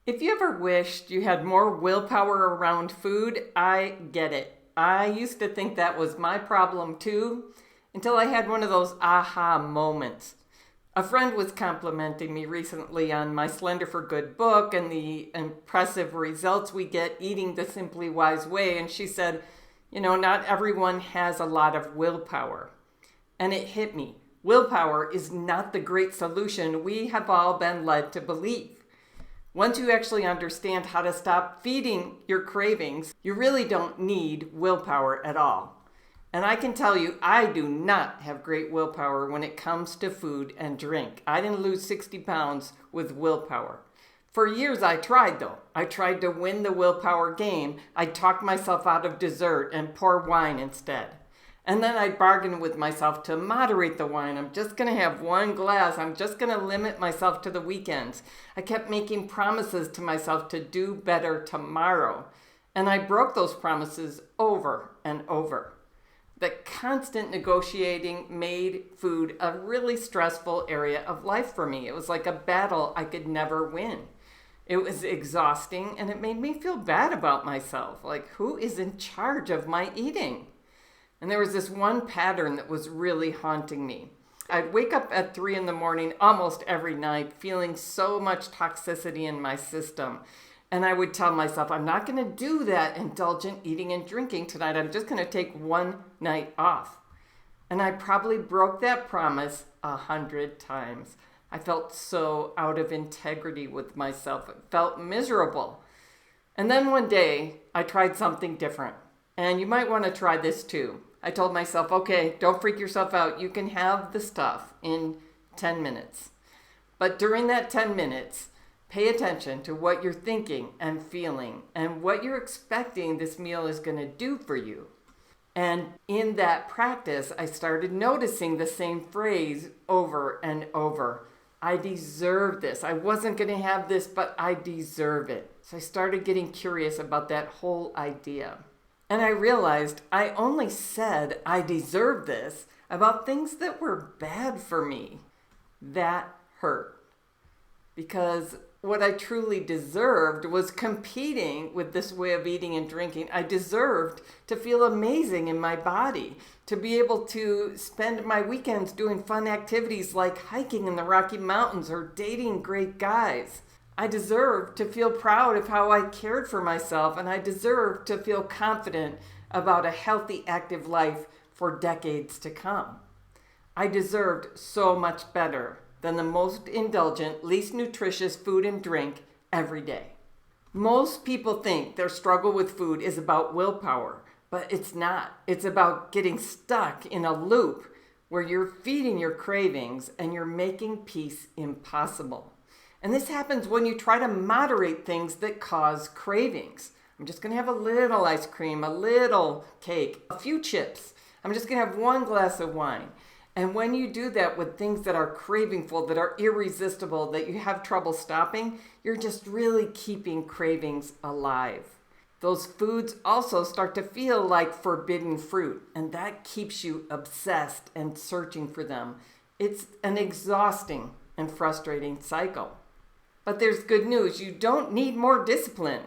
If you ever wished you had more willpower around food, I get it. I used to think that was my problem too, until I had one of those aha moments. A friend was complimenting me recently on my Slender for Good book and the impressive results we get eating the Simply Wise way, and she said, not everyone has a lot of willpower. And it hit me. Willpower is not the great solution we have all been led to believe. Once you actually understand how to stop feeding your cravings, you really don't need willpower at all. And I can tell you, I do not have great willpower when it comes to food and drink. I didn't lose 60 pounds with willpower. For years I tried though. I tried to win the willpower game. I talked myself out of dessert and pour wine instead. And then I bargained with myself to moderate the wine. I'm just going to have one glass. I'm just going to limit myself to the weekends. I kept making promises to myself to do better tomorrow. And I broke those promises over and over. The constant negotiating made food a really stressful area of life for me. It was like a battle I could never win. It was exhausting and it made me feel bad about myself. Like, who is in charge of my eating? And there was this one pattern that was really haunting me. I'd wake up at 3 a.m. almost every night feeling so much toxicity in my system. And I would tell myself, I'm not going to do that indulgent eating and drinking tonight. I'm just going to take one night off. And I probably broke that promise 100 times. I felt so out of integrity with myself. It felt miserable. And then one day, I tried something different. And you might want to try this too. I told myself, okay, don't freak yourself out. You can have the stuff in 10 minutes. But during that 10 minutes, pay attention to what you're thinking and feeling and what you're expecting this meal is going to do for you. And in that practice, I started noticing the same phrase over and over. I deserve this. I wasn't going to have this, but I deserve it. So I started getting curious about that whole idea. And I realized I only said I deserve this about things that were bad for me. That hurt. Because what I truly deserved was competing with this way of eating and drinking. I deserved to feel amazing in my body, to be able to spend my weekends doing fun activities like hiking in the Rocky Mountains or dating great guys. I deserve to feel proud of how I cared for myself, and I deserve to feel confident about a healthy, active life for decades to come. I deserved so much better than the most indulgent, least nutritious food and drink every day. Most people think their struggle with food is about willpower, but it's not. It's about getting stuck in a loop where you're feeding your cravings and you're making peace impossible. And this happens when you try to moderate things that cause cravings. I'm just going to have a little ice cream, a little cake, a few chips. I'm just going to have one glass of wine. And when you do that with things that are cravingful, that are irresistible, that you have trouble stopping, you're just really keeping cravings alive. Those foods also start to feel like forbidden fruit, and that keeps you obsessed and searching for them. It's an exhausting and frustrating cycle. But there's good news. You don't need more discipline.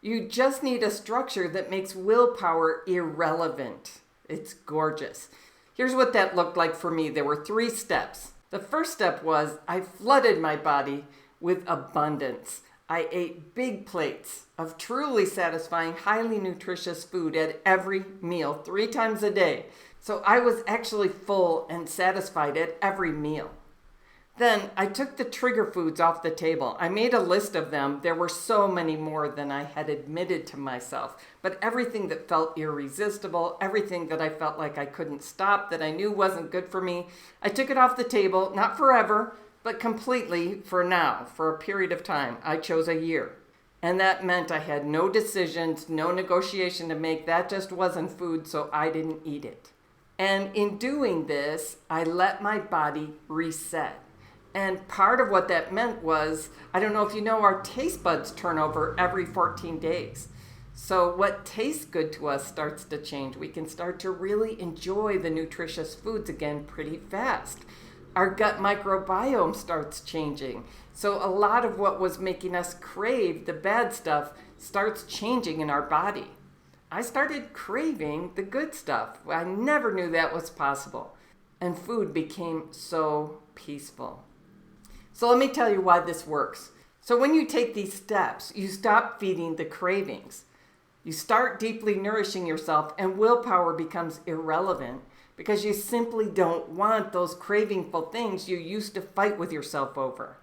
You just need a structure that makes willpower irrelevant. It's gorgeous. Here's what that looked like for me. There were 3 steps. The first step was I flooded my body with abundance. I ate big plates of truly satisfying, highly nutritious food at every meal, 3 times a day. So I was actually full and satisfied at every meal. Then I took the trigger foods off the table. I made a list of them. There were so many more than I had admitted to myself. But everything that felt irresistible, everything that I felt like I couldn't stop, that I knew wasn't good for me, I took it off the table, not forever, but completely for now, for a period of time. I chose a year. And that meant I had no decisions, no negotiation to make. That just wasn't food, so I didn't eat it. And in doing this, I let my body reset. And part of what that meant was, I don't know if you know, our taste buds turn over every 14 days. So what tastes good to us starts to change. We can start to really enjoy the nutritious foods again pretty fast. Our gut microbiome starts changing. So a lot of what was making us crave the bad stuff starts changing in our body. I started craving the good stuff. I never knew that was possible. And food became so peaceful. So let me tell you why this works. So when you take these steps, you stop feeding the cravings. You start deeply nourishing yourself, and willpower becomes irrelevant because you simply don't want those cravingful things you used to fight with yourself over.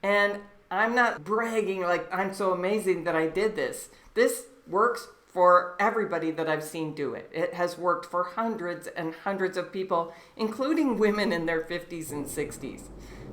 And I'm not bragging like I'm so amazing that I did this. This works for everybody that I've seen do it. It has worked for hundreds and hundreds of people, including women in their 50s and 60s.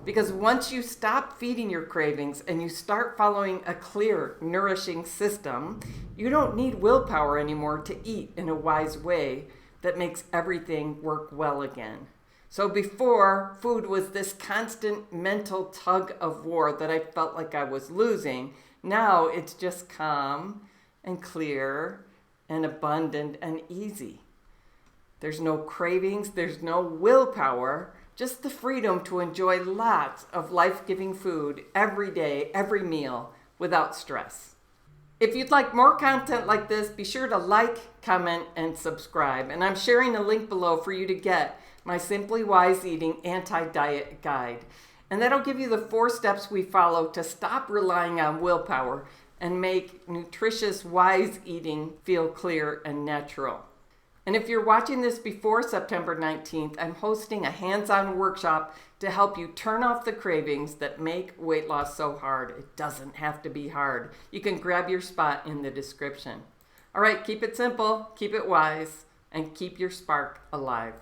Because once you stop feeding your cravings and you start following a clear, nourishing system, you don't need willpower anymore to eat in a wise way that makes everything work well again. So before, food was this constant mental tug of war that I felt like I was losing. Now it's just calm and clear and abundant and easy. There's no cravings, there's no willpower, just the freedom to enjoy lots of life-giving food every day, every meal, without stress. If you'd like more content like this, be sure to like, comment, and subscribe. And I'm sharing a link below for you to get my Simply Wise Eating Anti-Diet Guide. And that'll give you the 4 steps we follow to stop relying on willpower and make nutritious, wise eating feel clear and natural. And if you're watching this before September 19th, I'm hosting a hands-on workshop to help you turn off the cravings that make weight loss so hard. It doesn't have to be hard. You can grab your spot in the description. All right, keep it simple, keep it wise, and keep your spark alive.